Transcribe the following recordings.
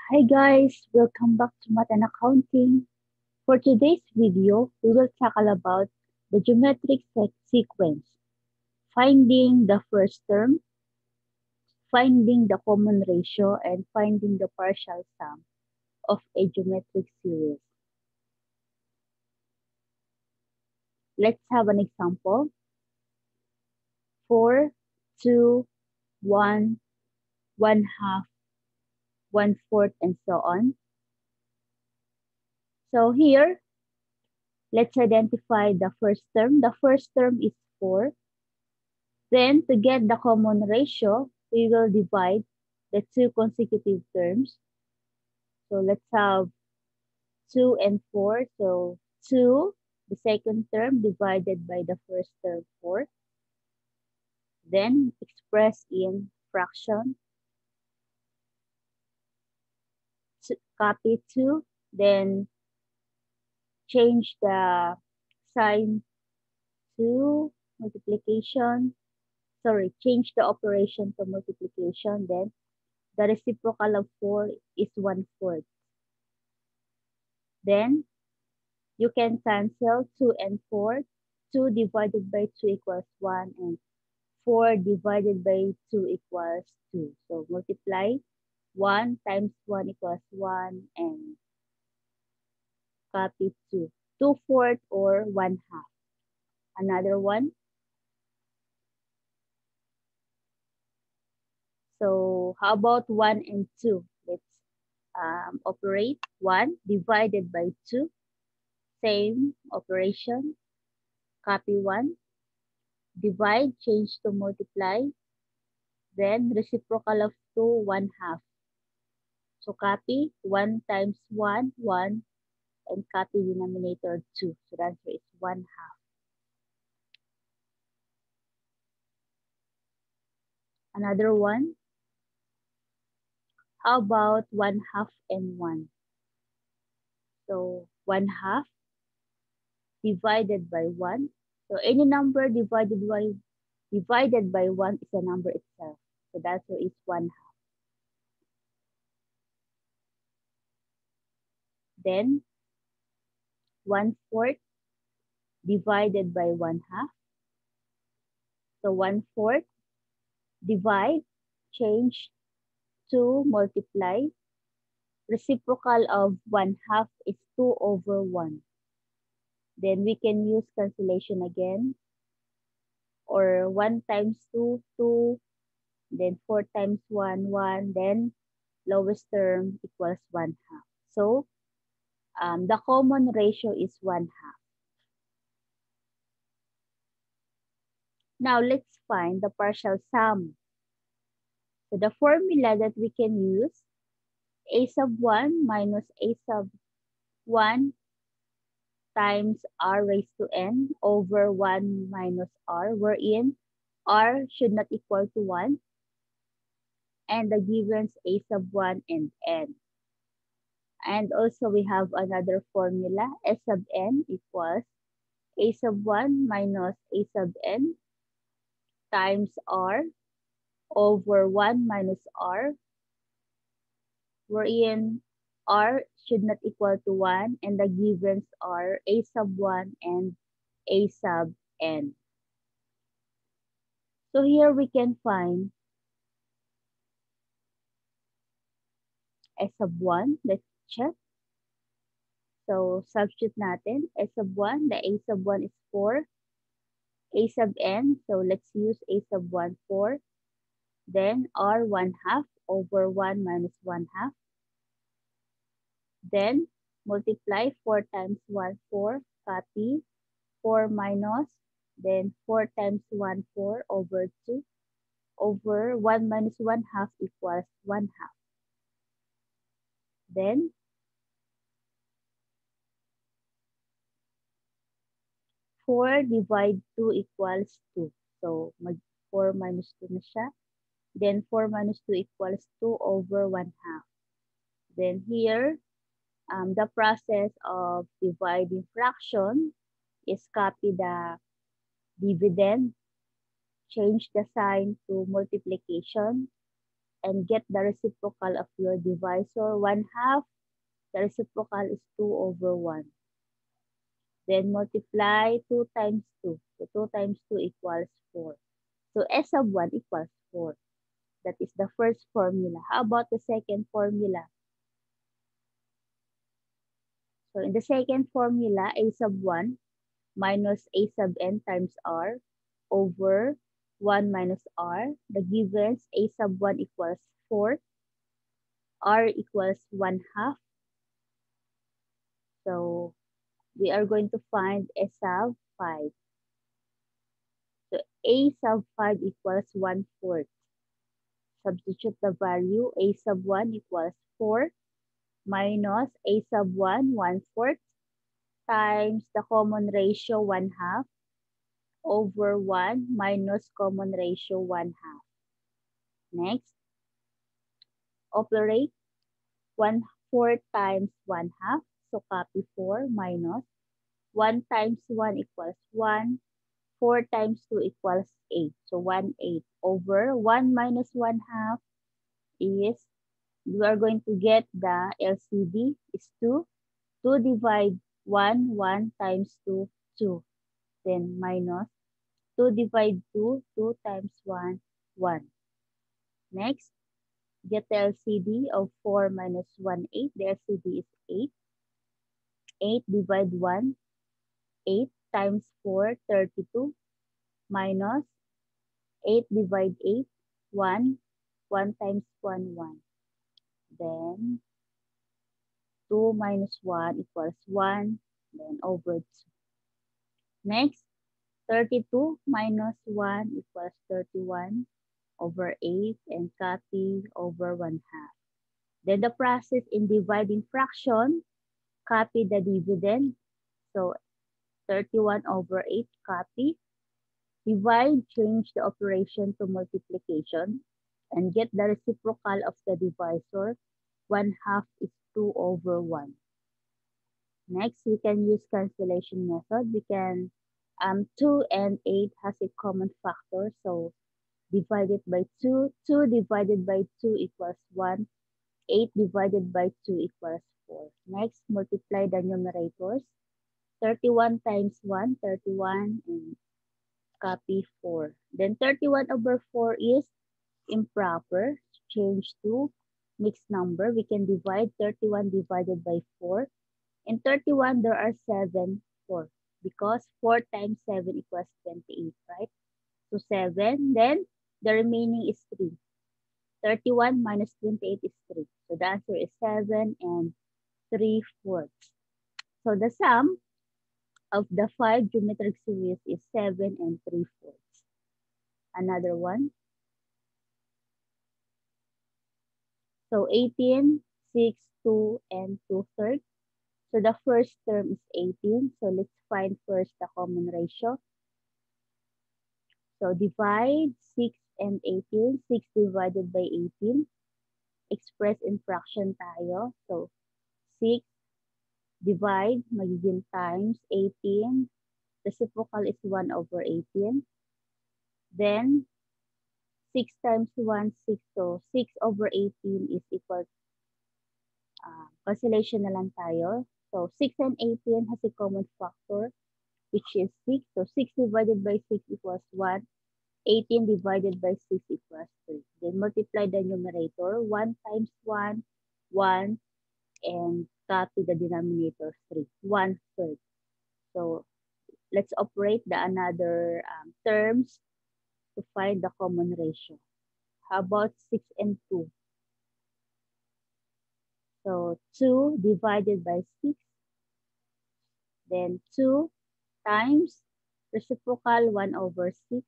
Hi guys, welcome back to Math and Accounting. For today's video, we will tackle about the geometric sequence, finding the first term, finding the common ratio, and finding the partial sum of a geometric series. Let's have an example. 4, 2, 1, 1/2, 1/4, and so on. So here, let's identify the first term. The first term is 4. Then, to get the common ratio, we will divide the two consecutive terms. So, let's have 2 and 4. So, 2, the second term, divided by the first term, 4. Then, express in fraction. Copy 2. Then, change the sign to multiplication. Sorry, change the operation to multiplication. Then, the reciprocal of 4 is 1/4. Then, you can cancel 2 and 4. 2 divided by 2 equals 1 and 4 divided by 2 equals 2. So multiply 1 times 1 equals 1 and copy 2. 2/4 or 1/2. Another one. So how about 1 and 2? Let's operate 1 divided by 2. Same operation. Copy 1. Divide, change to multiply. Then reciprocal of 2, 1/2. So copy 1 times 1, 1, and copy denominator 2. So the answer is 1/2. Another one. How about 1/2 and 1? So 1/2 divided by 1. So any number divided by 1 is a number itself. So the answer is 1/2. Then 1/4 divided by 1/2. So 1/4 divide, change to multiply. Reciprocal of 1/2 is 2 over 1. Then we can use cancellation again. Or 1 times 2, 2. Then 4 times 1, 1. Then lowest term equals 1/2. So the common ratio is 1/2. Now let's find the partial sum. So the formula that we can use, a sub 1 minus a sub 1 times r raised to n over 1 minus r, wherein r should not equal to 1, and the givens a sub 1 and n. And also we have another formula, s sub n equals a sub 1 minus a sub n times r over 1 minus r, wherein r should not equal to 1, and the givens are a sub 1 and a sub n. So here we can find S sub 1. Let's check. So substitute natin. S sub 1, the A sub 1 is 4. A sub n, so let's use A sub 1, 4. Then R 1/2 over 1 minus 1/2. Then multiply 4 times 1, 4. Copy 4 minus, then 4 times 1, 4 over 2 over 1 minus 1/2 equals 1/2. Then 4 divide 2 equals 2. So, 4 minus 2 na siya. Then, 4 minus 2 equals 2 over 1/2. Then, here, the process of dividing fraction is copy the dividend, change the sign to multiplication, and get the reciprocal of your divisor. 1/2, the reciprocal is 2 over 1. Then multiply 2 times 2. So 2 times 2 equals 4. So S of 1 equals 4. That is the first formula. How about the second formula? So in the second formula, A sub 1 minus A sub n times R over 1 minus R. The givens A sub 1 equals 4. R equals 1/2. So we are going to find S sub 5. So A sub 5 equals 1/4. Substitute the value. A sub 1 equals 4 minus A sub 1, 1/4 times the common ratio 1/2 over 1 minus common ratio 1/2. Next, operate 1/4 times 1/2. So copy 4 minus 1 times 1 equals 1. 4 times 2 equals 8. So 1/8 over 1 minus 1/2 is, we are going to get the LCD is 2. 2 divide 1, 1 times 2, 2. Then minus 2 divide 2, 2 times 1, 1. Next, get the LCD of 4 minus 1, 8. The LCD is 8. 8 divide 1, 8 times 4, 32. Minus 8 divide 8, 1. 1 times 1, 1. Then 2 minus 1 equals 1. Then over 2. Next, 32 minus 1 equals 31 over 8 and copy over 1/2. Then the process in dividing fraction, copy the dividend. So 31 over 8, copy. Divide, change the operation to multiplication and get the reciprocal of the divisor. 1/2 is 2 over 1. Next, we can use cancellation method. We can, 2 and 8 has a common factor. So divide it by 2. 2 divided by 2 equals 1. 8 divided by 2 equals 4. Next, multiply the numerators. 31 times 1, 31, and copy 4. Then 31 over 4 is improper. Change to mixed number. We can divide 31 divided by 4. In 31, there are 7, 4. Because 4 times 7 equals 28, right? So 7. Then the remaining is 3. 31 minus 28 is 3. So the answer is 7 and 3/4. So the sum of the 5 geometric series is 7 and 3/4. Another one. So 18, 6, 2, and 2/3. So the first term is 18. So let's find first the common ratio. So divide 6 and 18. 6 divided by 18. Express in fraction tayo. So 6 divide, magiging times 18. Reciprocal is 1 over 18. Then 6 times 1, 6. So 6 over 18 is equal, cancellation na lang tayo. So 6 and 18 has a common factor, which is 6. So 6 divided by 6 equals 1. 18 divided by 6 equals 3. Then multiply the numerator. 1 times 1, 1. And copy the denominator 3. 1/3. So let's operate the another terms to find the common ratio. How about 6 and 2? So 2 divided by 6. Then 2 times reciprocal 1 over 6.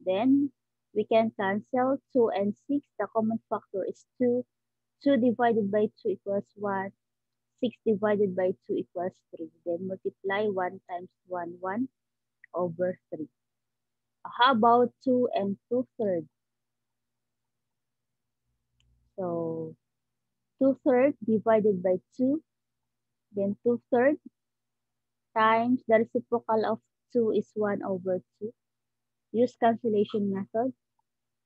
Then we can cancel 2 and 6. The common factor is 2. 2 divided by 2 equals 1. 6 divided by 2 equals 3. Then multiply 1 times 1, 1 over 3. How about 2 and 2/3? So 2/3 divided by 2. Then 2/3 times the reciprocal of 2 is 1 over 2. Use cancellation method.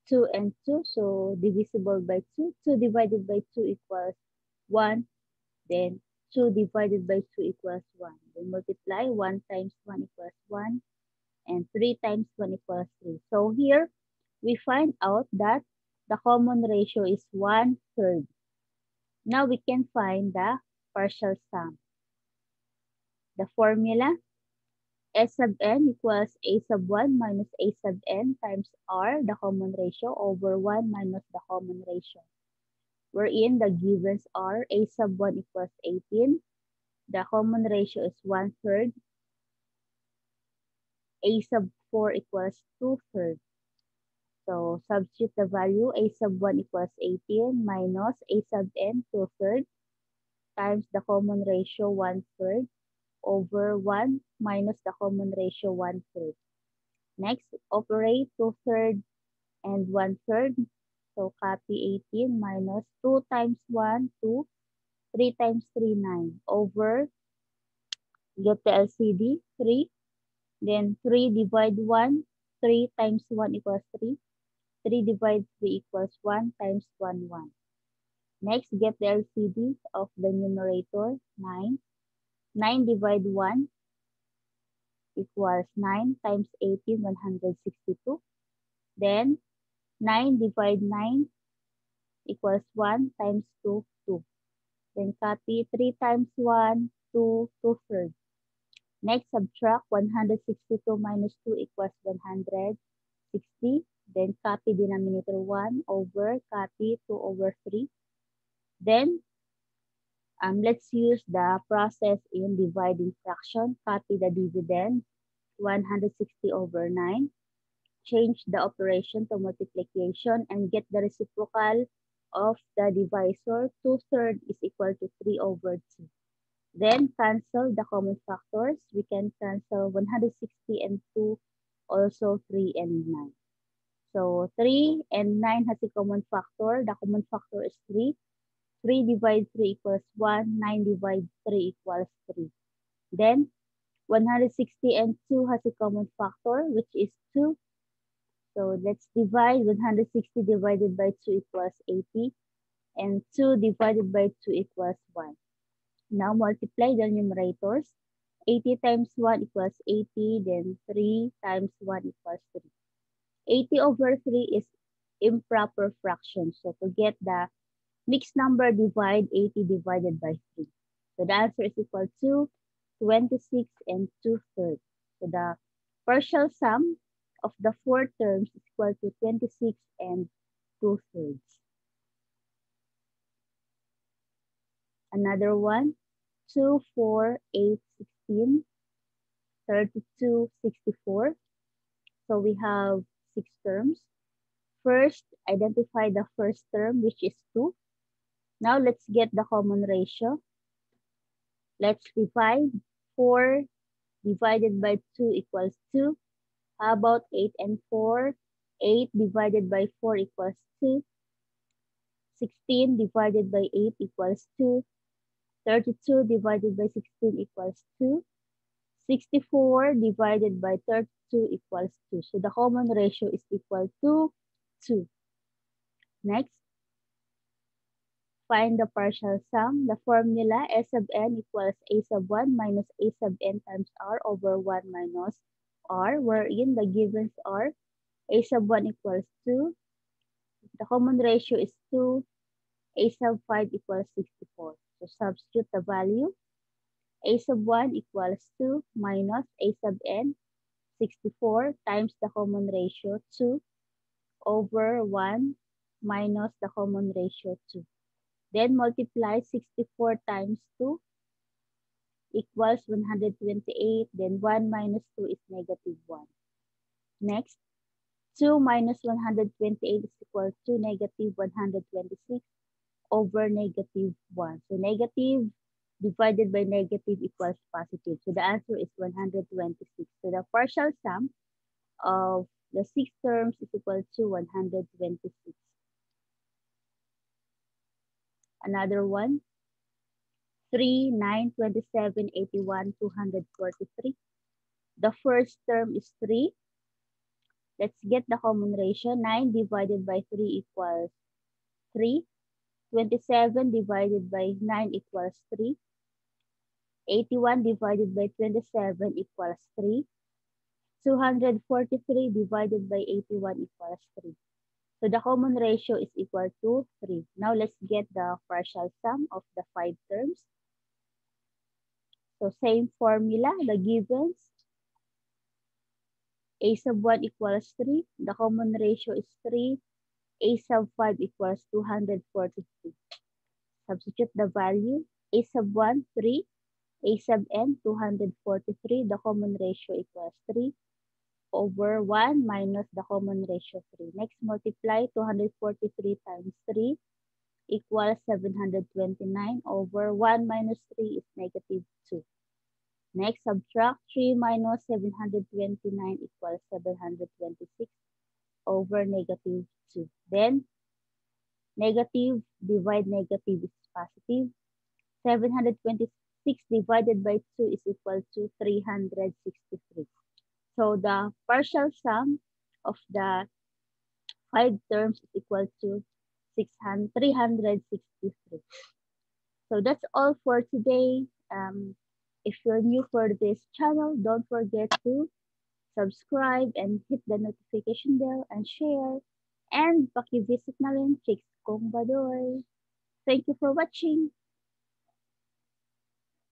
2 and 2, so divisible by 2. 2 divided by 2 equals 1. Then 2 divided by 2 equals 1. Then multiply 1 times 1 equals 1. And 3 times 1 equals 3. So here, we find out that the common ratio is 1/3. Now we can find the partial sum. The formula, S sub n equals A sub 1 minus A sub n times R, the common ratio, over 1 minus the common ratio. Wherein the givens are A sub 1 equals 18. The common ratio is 1/3. A sub 4 equals 2/3. So substitute the value, A sub 1 equals 18 minus A sub n 2/3 times the common ratio 1/3 over 1 minus the common ratio 1/3. Next, operate 2/3 and 1/3. So copy 18 minus 2 times 1, 2, 3 times 3, 9, over, get the LCD, 3. Then 3 divide 1, 3 times 1 equals 3. 3 divided 3 equals 1 times 1, 1. Next, get the LCD of the numerator, 9. 9 divided 1 equals 9 times 18, 162. Then, 9 divided 9 equals 1 times 2, 2. Then, copy 3 times 1, 2, 2/3. Next, subtract 162 minus 2 equals 160. Then, copy denominator 1 over, copy 2 over 3. Then, let's use the process in dividing fraction. Copy the dividend, 160 over 9. Change the operation to multiplication and get the reciprocal of the divisor. 2/3 is equal to 3 over 2. Then cancel the common factors. We can cancel 160 and 2, also 3 and 9. So 3 and 9 has a common factor. The common factor is 3. 3 divided 3 equals 1. 9 divided 3 equals 3. Then 160 and 2 has a common factor, which is 2. So let's divide 160 divided by 2 equals 80. And 2 divided by 2 equals 1. Now multiply the numerators. 80 times 1 equals 80. Then 3 times 1 equals 3. 80 over 3 is improper fraction. So to get the mixed number, divide 80 divided by 3. So the answer is equal to 26 and 2/3. So the partial sum of the 4 terms is equal to 26 and 2/3. Another one, 2, 4, 8, 16, 32, 64. So we have 6 terms. First, identify the first term, which is 2. Now let's get the common ratio. Let's divide 4 divided by 2 equals 2. How about 8 and 4? 8 divided by 4 equals 2. 16 divided by 8 equals 2. 32 divided by 16 equals 2. 64 divided by 32 equals 2. So the common ratio is equal to 2. Next, find the partial sum. The formula, S sub n equals A sub 1 minus A sub n times R over 1 minus R, wherein the givens are A sub 1 equals 2. The common ratio is 2. A sub 5 equals 64. So substitute the value. A sub 1 equals 2 minus A sub n, 64, times the common ratio, 2, over 1 minus the common ratio, 2. Then multiply 64 times 2 equals 128. Then 1 minus 2 is negative 1. Next, 2 minus 128 is equal to negative 126 over negative 1. So negative divided by negative equals positive. So the answer is 126. So the partial sum of the 6 terms is equal to 126. Another one, 3, 9, 27, 81, 243. The first term is 3. Let's get the common ratio. 9 divided by 3 equals 3. 27 divided by 9 equals 3. 81 divided by 27 equals 3. 243 divided by 81 equals 3. So the common ratio is equal to 3. Now let's get the partial sum of the 5 terms. So same formula, the givens. A sub 1 equals 3. The common ratio is 3. A sub 5 equals 243. Substitute the value. A sub 1, 3. A sub n, 243. The common ratio equals 3 over 1 minus the common ratio 3. Next, multiply 243 times 3 equals 729 over 1 minus 3 is negative 2. Next, subtract 3 minus 729 equals 726 over negative 2. Then, negative divide negative is positive. 726 divided by 2 is equal to 363. So the partial sum of the 5 terms is equal to 363. So that's all for today. If you're new for this channel, don't forget to subscribe and hit the notification bell and share. And paki-visit na rin Chicks Kong Badoy. Thank you for watching.